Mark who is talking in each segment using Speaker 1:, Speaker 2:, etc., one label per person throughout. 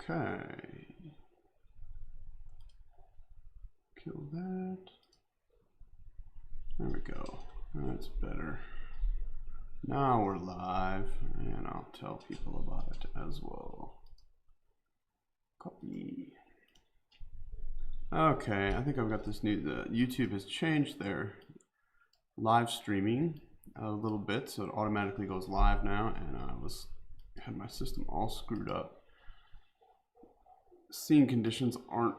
Speaker 1: Okay. Kill that. There we go. That's better. Now we're live, and I'll tell people about it as well. Copy. Okay, I think I've got this new. YouTube has changed their live streaming a little bit, so it automatically goes live now, and I had my system all screwed up. Scene conditions aren't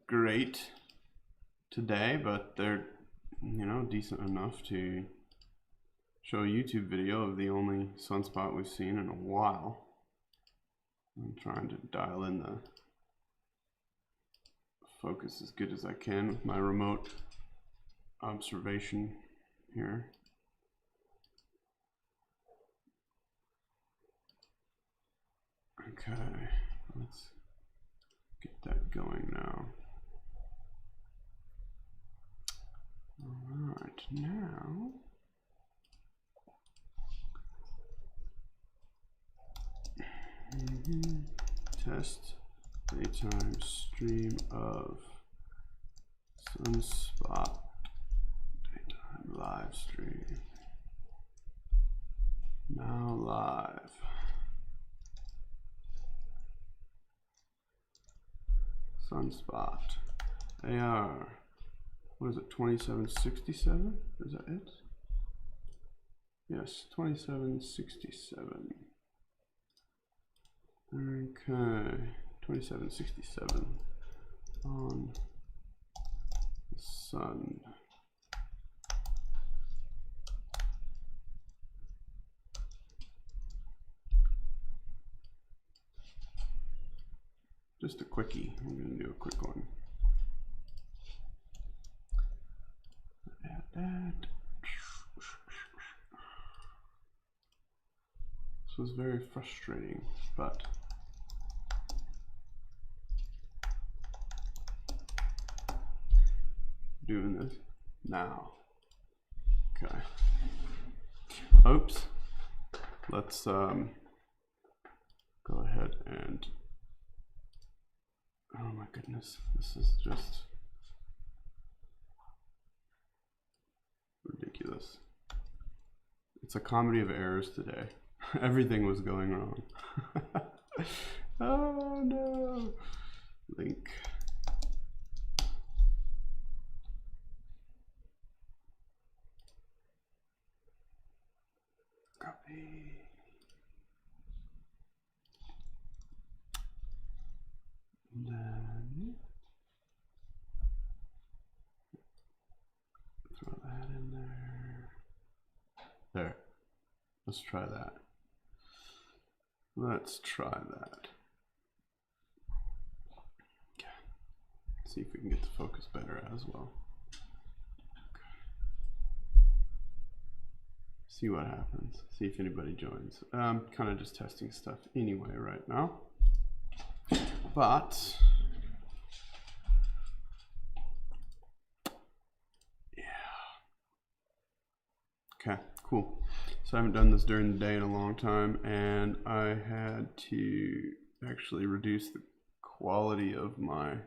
Speaker 1: great today, but they're, you know, decent enough to show a YouTube video of the only sunspot we've seen in a while. I'm trying to dial in the focus as good as I can with my remote observation here. Okay, let's get that going now. All right, now test daytime stream of sunspot, daytime live stream. Now live. Sunspot. AR. What is it, 2767? Is that it? Yes, 2767. Okay, 2767 on the sun. Just a quickie. I'm going to do a quick one. Add that. This was very frustrating, but doing this now. Okay. Oops. Let's go ahead and, oh my goodness, this is just ridiculous. It's a comedy of errors today. Everything was going wrong. Oh no. Link. Copy. And then throw that in there. There. Let's try that. Let's try that. Okay. See if we can get the focus better as well. Okay. See what happens. See if anybody joins. I'm kind of just testing stuff anyway right now. But yeah. Okay, cool. So I haven't done this during the day in a long time, and I had to actually reduce the quality of my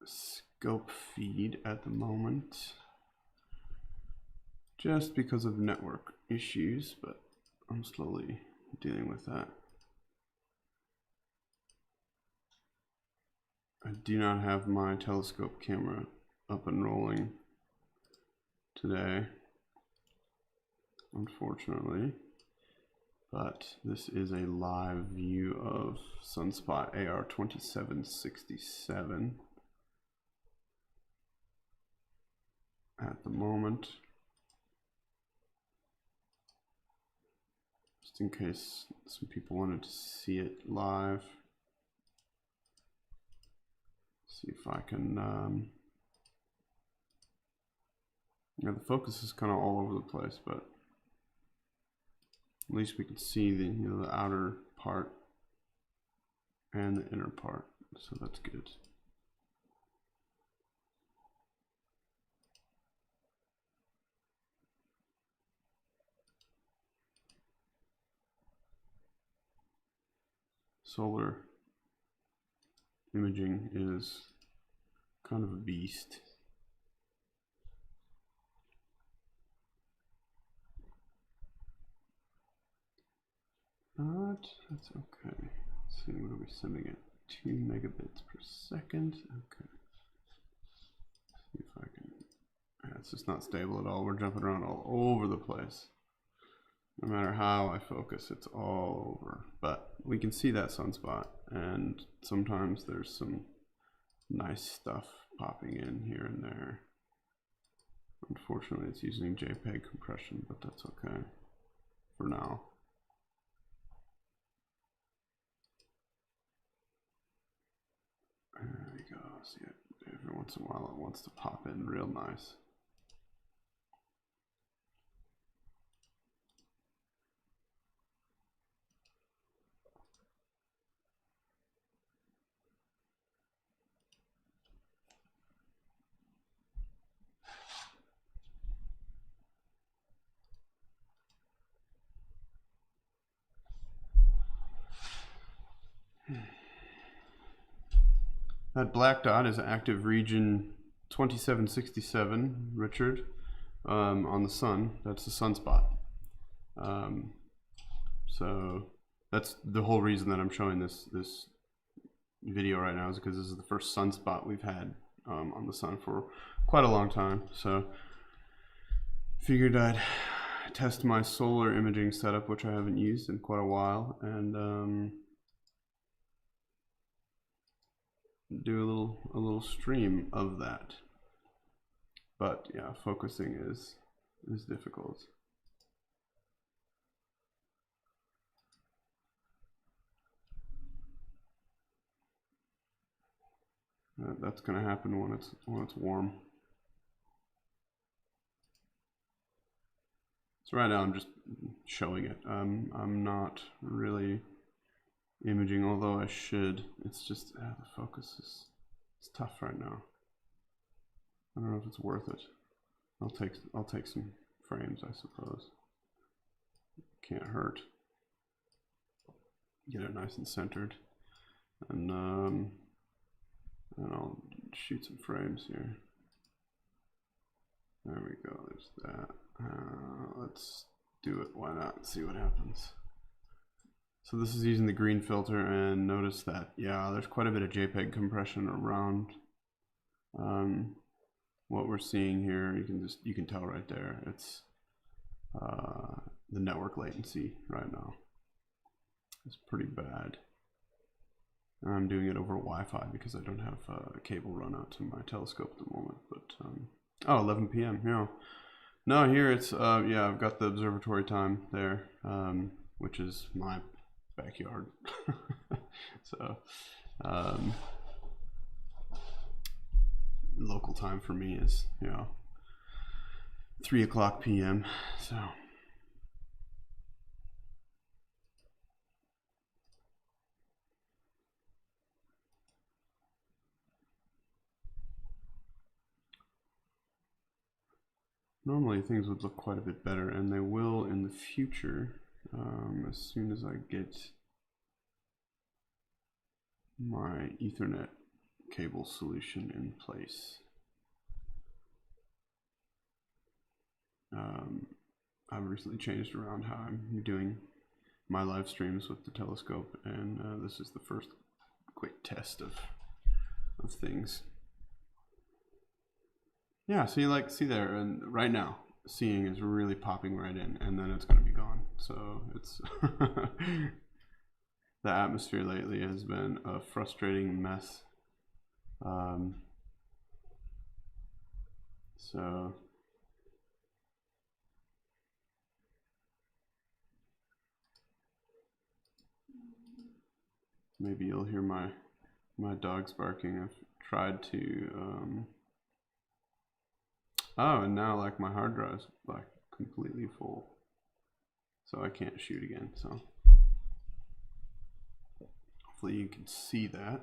Speaker 1: scope feed at the moment, just because of network issues, but I'm slowly dealing with that. I do not have my telescope camera up and rolling today, unfortunately, but this is a live view of sunspot AR 2767 at the moment, just in case some people wanted to see it live. See if I can yeah, the focus is kind of all over the place, but at least we can see the, you know, the outer part and the inner part, so that's good. solar imaging is kind of a beast. But that's okay. Let's see, what are we sending it? 2 megabits per second. Okay. See if I can. Yeah, it's just not stable at all. We're jumping around all over the place. No matter how I focus, it's all over. But we can see that sunspot, and sometimes there's some nice stuff popping in here and there. Unfortunately, it's using JPEG compression, but that's okay for now. There we go. See it every once in a while. It wants to pop in real nice. That black dot is active region 2767, Richard, on the sun. That's the sunspot. So that's the whole reason that I'm showing this video right now, is because this is the first sunspot we've had on the sun for quite a long time. So figured I'd test my solar imaging setup, which I haven't used in quite a while, and do a little stream of that. But yeah, focusing is difficult. That's gonna happen when it's warm. So right now I'm just showing it. I'm not really imaging, although I should. It's just the focus is tough right now. I don't know if it's worth it. I'll take some frames, I suppose. Can't hurt. Get it nice and centered, and I'll shoot some frames here. There we go. There's that. Let's do it. Why not? See what happens. So this is using the green filter, and notice that, yeah, there's quite a bit of JPEG compression around what we're seeing here. You can tell right there. It's the network latency right now. It's pretty bad. I'm doing it over Wi-Fi because I don't have a cable run out to my telescope at the moment. But oh, 11 p.m. Yeah. No, here it's yeah, I've got the observatory time there, which is my backyard. So local time for me is, you know, 3 o'clock p.m. So normally things would look quite a bit better, and they will in the future, as soon as I get my Ethernet cable solution in place. I've recently changed around how I'm doing my live streams with the telescope, and this is the first quick test of things. Yeah, see there, and right now seeing is really popping right in, and then it's going to be gone. So it's the atmosphere lately has been a frustrating mess. So maybe you'll hear my dogs barking. I've tried to oh, and now like my hard drive's like completely full, so I can't shoot again. So hopefully you can see that.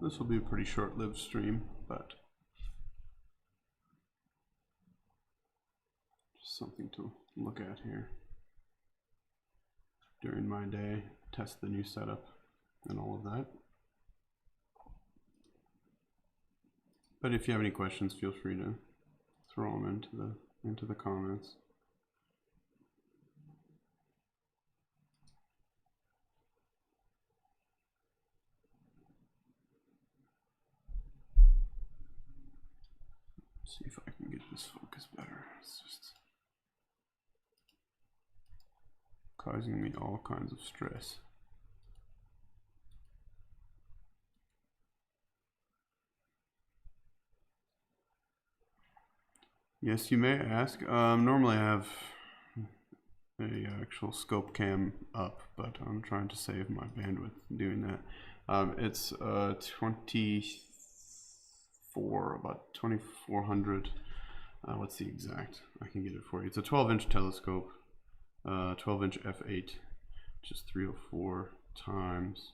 Speaker 1: this will be a pretty short-lived stream, but just something to look at here during my day, test the new setup and all of that. But if you have any questions, feel free to throw them into the comments. See if I can get this focus better. It's just causing me all kinds of stress. Yes, you may ask. Normally I have a actual scope cam up, but I'm trying to save my bandwidth doing that. It's 24, about 2400. What's the exact? I can get it for you. It's a 12-inch telescope, 12-inch f8, which is 304 times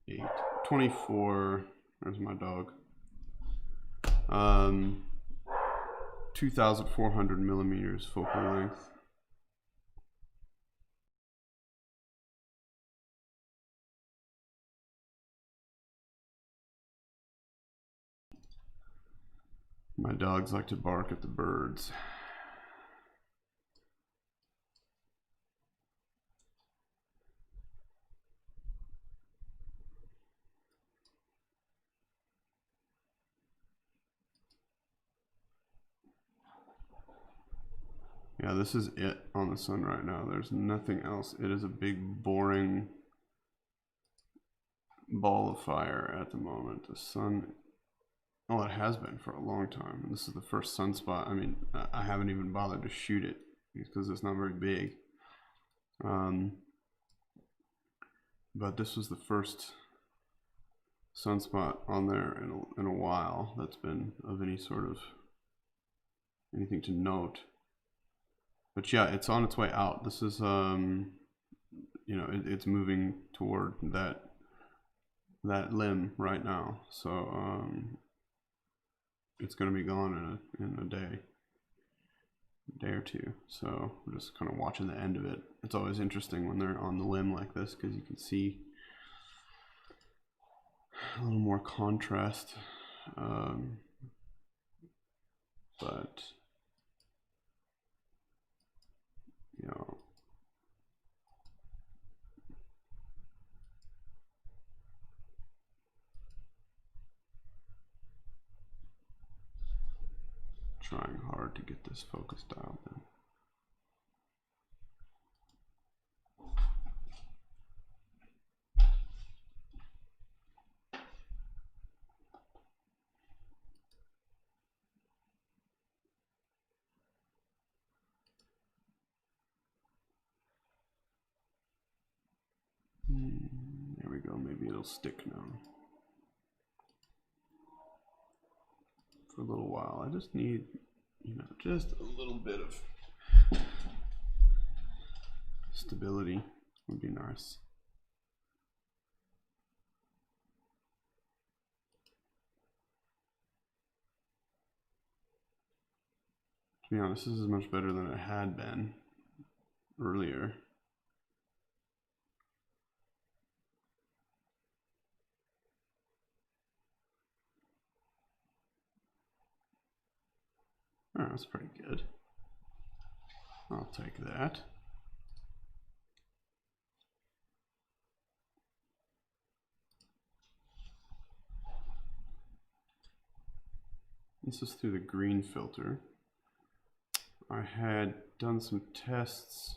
Speaker 1: 8. 24. There's my dog. 2,400 millimeters focal length. My dogs like to bark at the birds. Yeah, this is it on the sun right now. There's nothing else. It is a big, boring ball of fire at the moment. The sun, well, it has been for a long time. And this is the first sunspot. I mean, I haven't even bothered to shoot it because it's not very big. But this was the first sunspot on there in a while that's been of any sort of anything to note. But yeah, it's on its way out. This is, you know, it's moving toward that limb right now. So it's going to be gone in a day or two. So we're just kind of watching the end of it. It's always interesting when they're on the limb like this because you can see a little more contrast. But you know, trying hard to get this focus dialed in. There we go. Maybe it'll stick now. For a little while. I just need, you know, just a little bit of stability would be nice. To be honest, this is much better than it had been earlier. Oh, that's pretty good. I'll take that. This is through the green filter. I had done some tests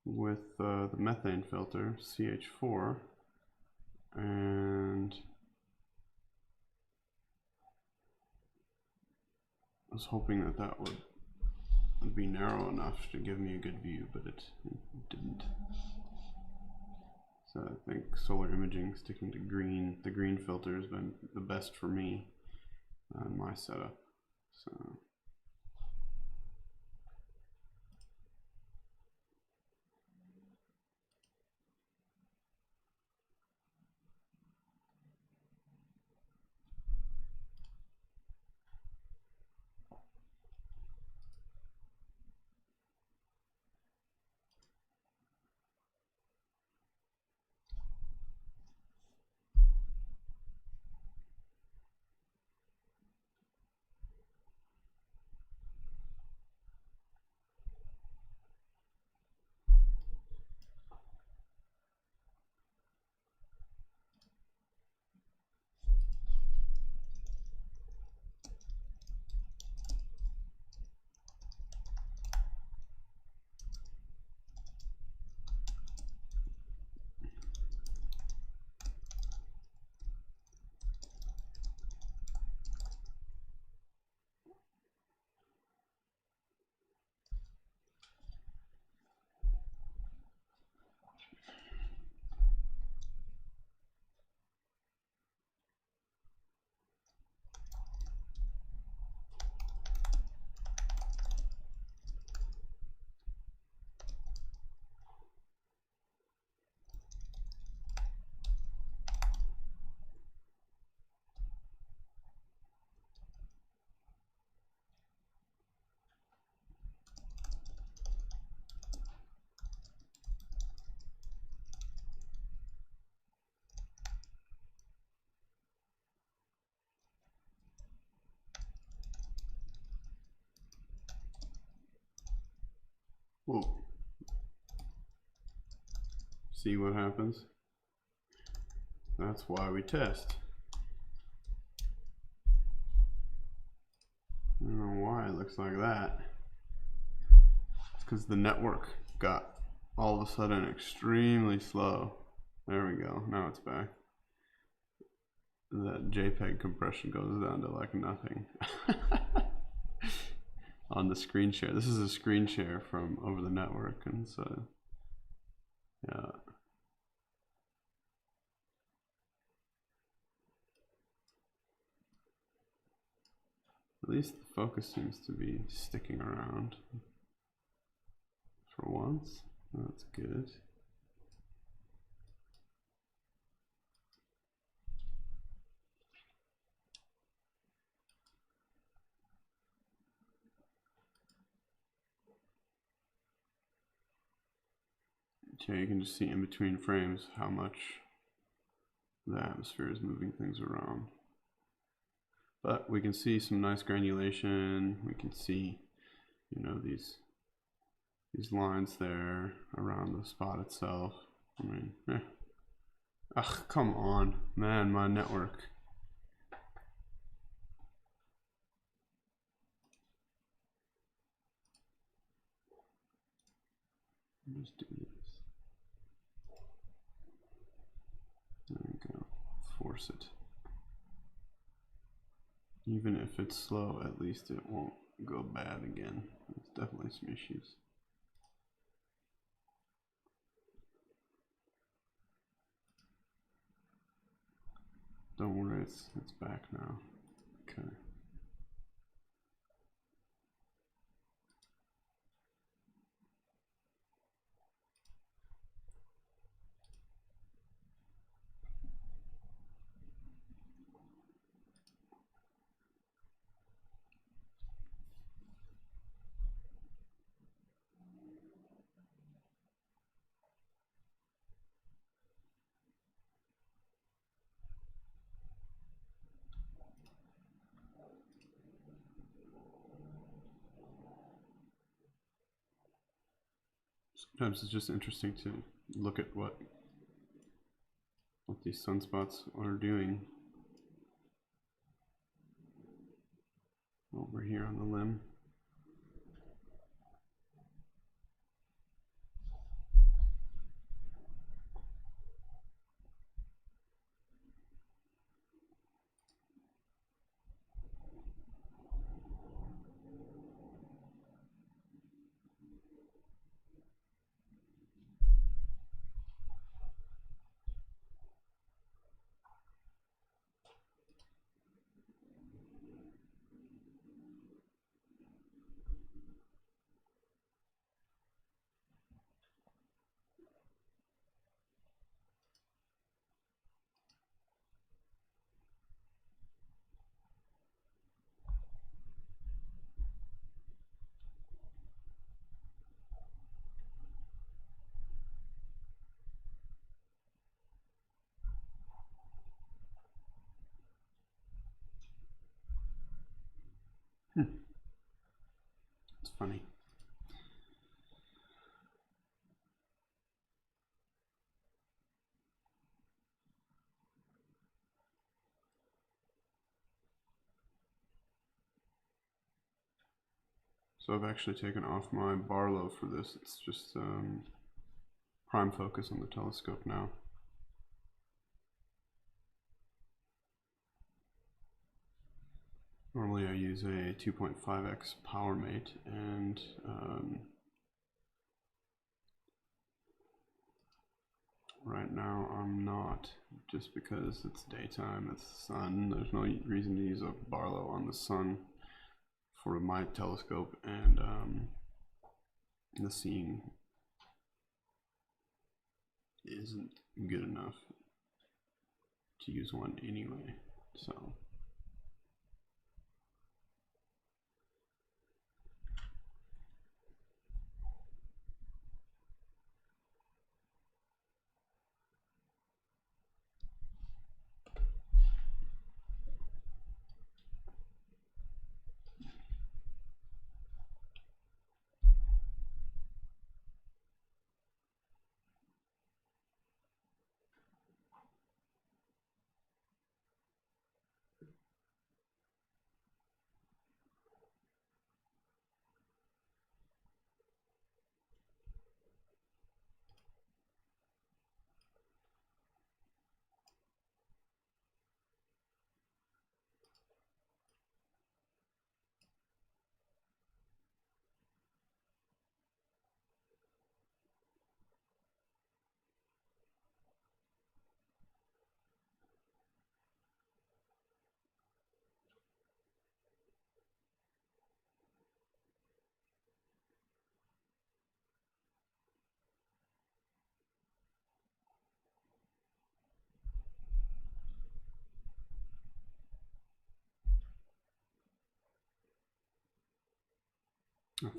Speaker 1: with the methane filter, CH4, and I was hoping that that would be narrow enough to give me a good view, but it didn't. So I think solar imaging, sticking to green, the green filter has been the best for me on my setup. So Whoa. See what happens? That's why we test. I don't know why it looks like that. It's because the network got all of a sudden extremely slow. There we go, now it's back. That JPEG compression goes down to like nothing. On the screen share. This is a screen share from over the network, and so yeah. At least the focus seems to be sticking around for once. That's good. Okay, you can just see in between frames how much the atmosphere is moving things around. But we can see some nice granulation. We can see, you know, these lines there around the spot itself. I mean, ugh, come on, man, my network. Just do this. There we go. Force it. Even if it's slow, at least it won't go bad again. There's definitely some issues. Don't worry, it's back now. Okay. Sometimes it's just interesting to look at what these sunspots are doing over here on the limb. It's funny. So I've actually taken off my Barlow for this. It's just prime focus on the telescope now. Normally I use a 2.5x PowerMate, and right now I'm not, just because it's daytime, it's the sun. There's no reason to use a Barlow on the sun for my telescope, and the seeing isn't good enough to use one anyway, so.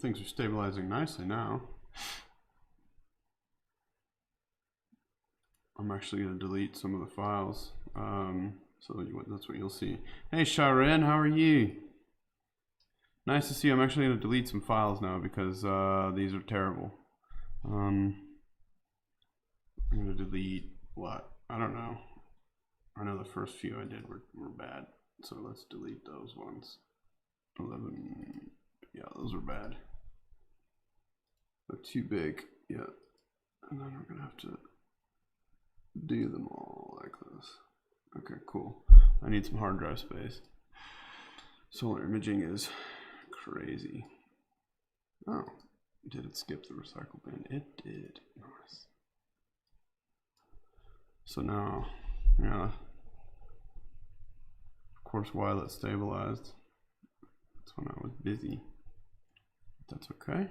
Speaker 1: Things are stabilizing nicely now. I'm actually going to delete some of the files. So that's what you'll see. Hey, Sharon, how are you? Nice to see you. I'm actually going to delete some files now because these are terrible. I'm going to delete what? I don't know. I know the first few I did were bad. So let's delete those ones. 11. Yeah, those are bad. They're too big. Yeah. And then we're going to have to do them all like this. Okay, cool. I need some hard drive space. Solar imaging is crazy. Oh, did it skip the recycle bin? It did. Nice. So now, yeah, of course, while it stabilized, that's when I was busy. That's okay.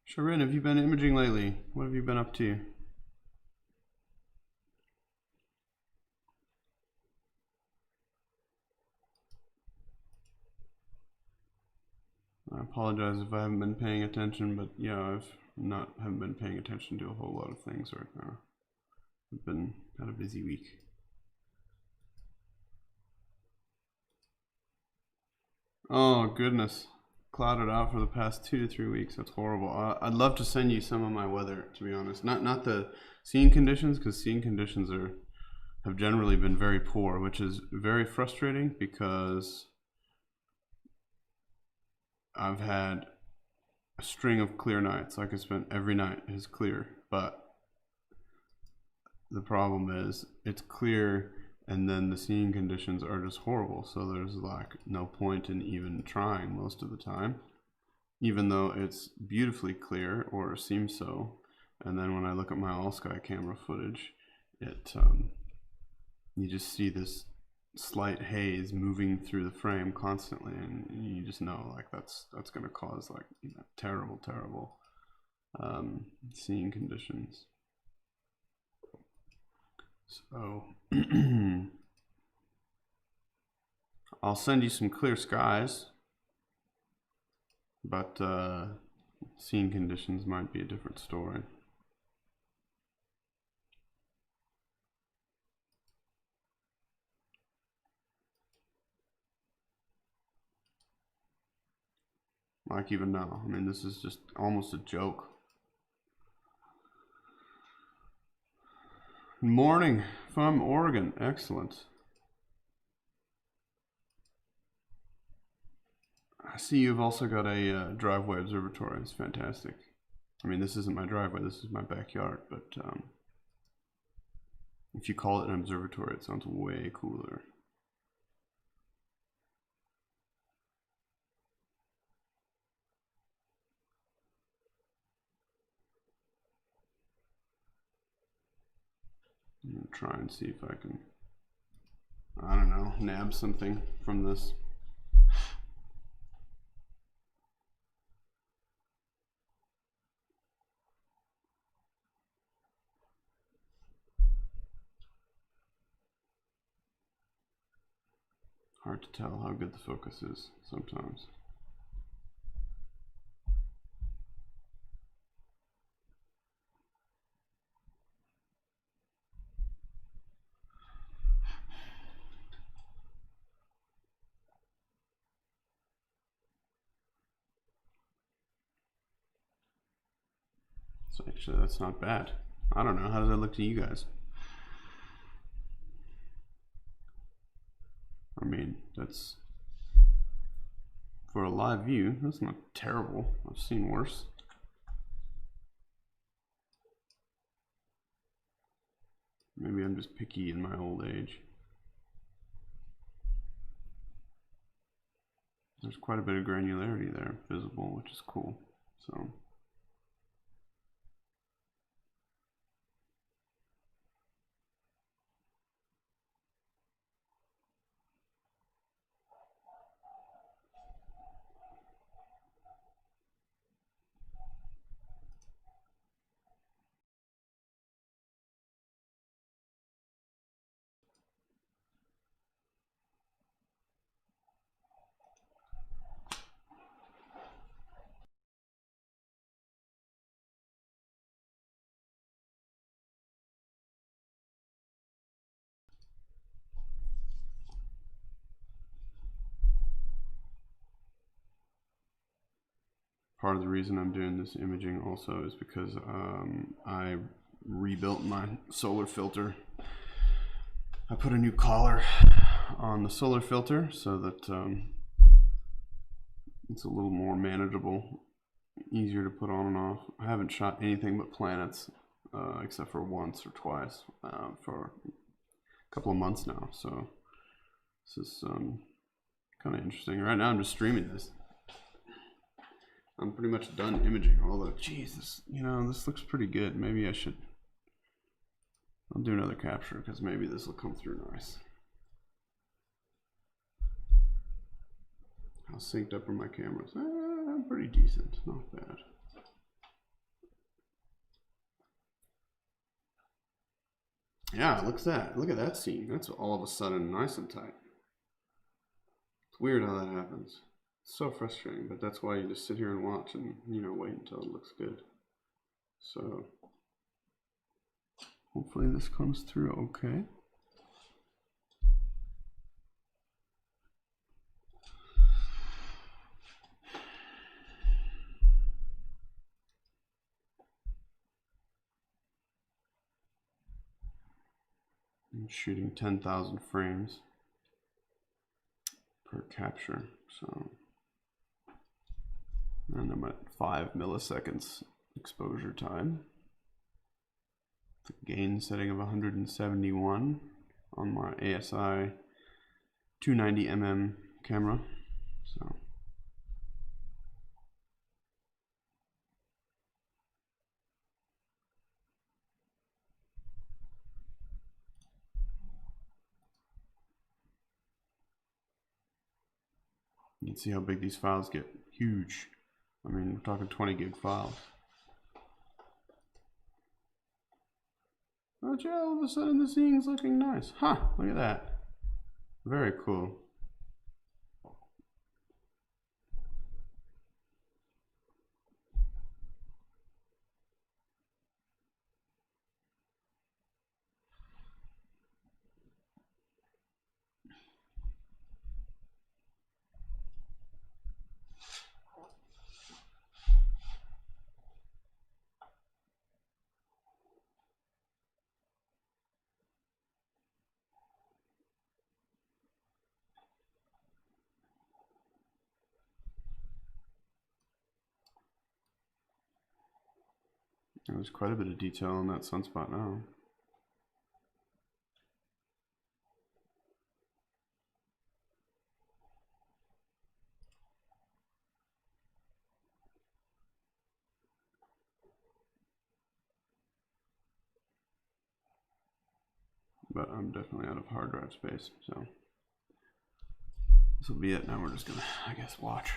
Speaker 1: Sharon, have you been imaging lately? What have you been up to? I apologize if I haven't been paying attention, but yeah, haven't been paying attention to a whole lot of things right now. I've had a busy week. Oh goodness, clouded out for the past 2 to 3 weeks. That's horrible. I'd love to send you some of my weather, to be honest. Not the scene conditions, because scene conditions have generally been very poor, which is very frustrating because I've had a string of clear nights. Like I spent every night is clear, but the problem is it's clear and then the scene conditions are just horrible. So there's like no point in even trying most of the time, even though it's beautifully clear or seems so. And then when I look at my all-sky camera footage, you just see this slight haze moving through the frame constantly, and you just know like that's going to cause like terrible scene conditions. So I'll send you some clear skies, but scene conditions might be a different story. Like even now, I mean, this is just almost a joke. Morning from Oregon, excellent. I see you've also got a driveway observatory. It's fantastic. I mean, this isn't my driveway, this is my backyard, but if you call it an observatory, it sounds way cooler. I'm gonna try and see if I can, I don't know, nab something from this. Hard to tell how good the focus is sometimes. So actually, that's not bad. I don't know, how does that look to you guys? I mean, that's, for a live view, that's not terrible. I've seen worse. Maybe I'm just picky in my old age. There's quite a bit of granularity there visible, which is cool. So part of the reason I'm doing this imaging also is because I rebuilt my solar filter. I put a new collar on the solar filter so that it's a little more manageable, easier to put on and off. I haven't shot anything but planets except for once or twice for a couple of months now, so this is kind of interesting. Right now I'm just streaming this. I'm pretty much done imaging, although Jesus, you know, this looks pretty good. Maybe I'll do another capture because maybe this will come through nice. How synced up are my cameras? Pretty decent, not bad. Yeah, look at that scene. That's all of a sudden nice and tight. It's weird how that happens. It's so frustrating, but that's why you just sit here and watch and, you know, wait until it looks good. So hopefully this comes through okay. I'm shooting 10,000 frames per capture, so, and I'm at 5 milliseconds exposure time. The gain setting of 171 on my ASI 290mm camera. So you can see how big these files get. Huge. I mean, we're talking 20 gig files. Oh, yeah, all of a sudden the scene's looking nice. Huh, look at that. Very cool. There's quite a bit of detail on that sunspot now. But I'm definitely out of hard drive space, so this will be it. Now we're just gonna, I guess, watch.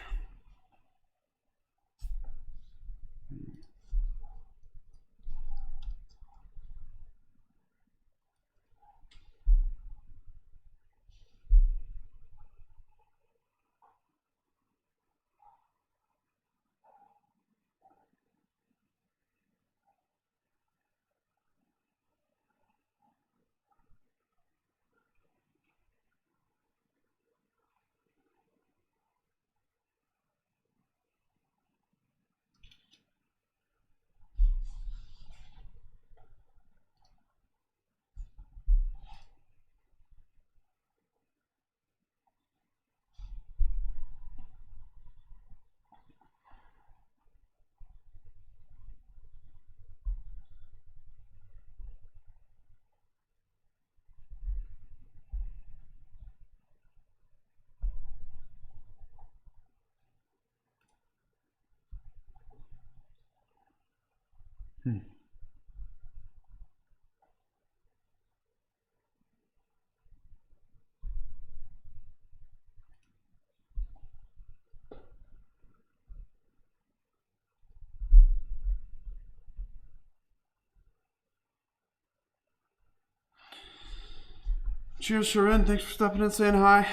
Speaker 1: Cheers, Sharon. Thanks for stopping in and saying hi.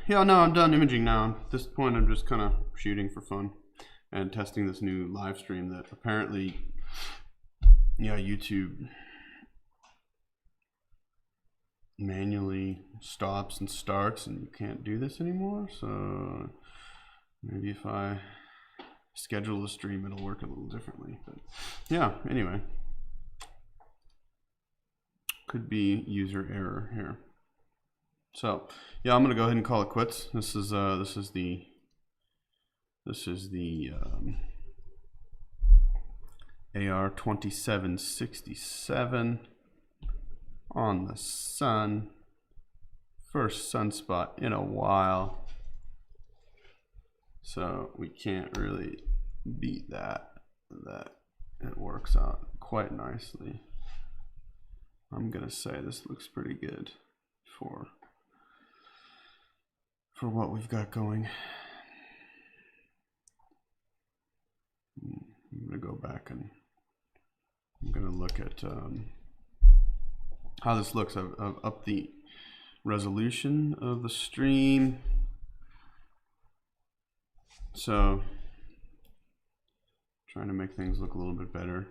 Speaker 1: Yeah, no, I'm done imaging now. At this point, I'm just kind of shooting for fun and testing this new live stream that apparently, yeah, YouTube manually stops and starts, and you can't do this anymore. So maybe if I schedule the stream, it'll work a little differently. But yeah, anyway. Could be user error here. So yeah, I'm gonna go ahead and call it quits. This is the AR2767 on the sun. First sunspot in a while. So we can't really beat that. It works out quite nicely. I'm gonna say this looks pretty good for what we've got going. I'm gonna go back and I'm gonna look at how this looks. I've upped the resolution of the stream. So trying to make things look a little bit better.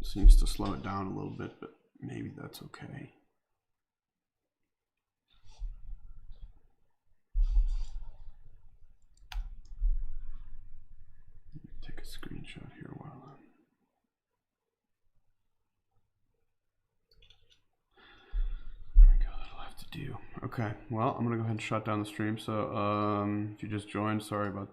Speaker 1: Seems to slow it down a little bit, but maybe that's okay. Take a screenshot here while there we go, that'll have to do. Okay, well, I'm gonna go ahead and shut down the stream. So if you just joined, sorry about